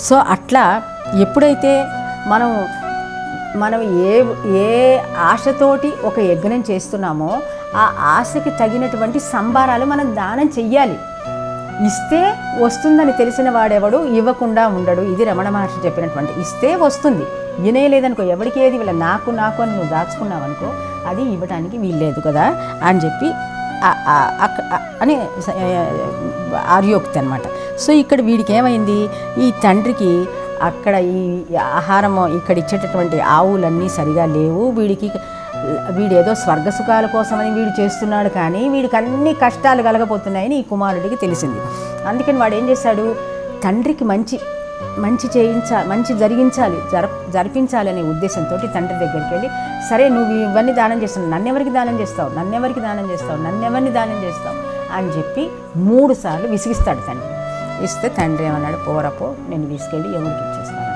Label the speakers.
Speaker 1: So అట్లా ఎప్పుడైతే మనం మనం ఏ ఏ ఆశతోటి ఒక యజ్ఞం చేస్తున్నామో ఆ ఆశకి తగినటువంటి సంభారాలు మనం దానం చెయ్యాలి. ఇస్తే వస్తుందని తెలిసిన వాడెవడు ఇవ్వకుండా ఉండడు. ఇది రమణ మహర్షి చెప్పినటువంటి. ఇస్తే వస్తుంది, వినేయలేదనుకో, ఎవరికి ఏది వీళ్ళ నాకు నాకు అని నువ్వు దాచుకున్నావు అనుకో, అది ఇవ్వడానికి వీల్లేదు కదా అని చెప్పి అని ఆర్యోక్తి అనమాట. సో ఇక్కడ వీడికి ఏమైంది, ఈ తండ్రికి అక్కడ ఈ ఆహారము ఇక్కడ ఇచ్చేటటువంటి ఆవులన్నీ సరిగా లేవు, వీడేదో స్వర్గసుఖాల కోసమని వీడు చేస్తున్నాడు, కానీ వీడికి అన్ని కష్టాలు కలగపోతున్నాయని ఈ కుమారుడికి తెలిసింది. అందుకని వాడు ఏం చేశాడు, తండ్రికి మంచి జరిపించాలి అనే ఉద్దేశంతో తండ్రి దగ్గరికి వెళ్ళి, సరే నువ్వు ఇవన్నీ దానం చేస్తున్నావు, నన్నెవరికి దానం చేస్తావు నన్నెవరిని దానం చేస్తావు అని చెప్పి 3 సార్లు విసిగిస్తాడు తండ్రి. ఇస్తే తండ్రి ఏమన్నాడు, పోరపో, నేను తీసుకెళ్ళి ఎవరికి ఇచ్చేస్తాను.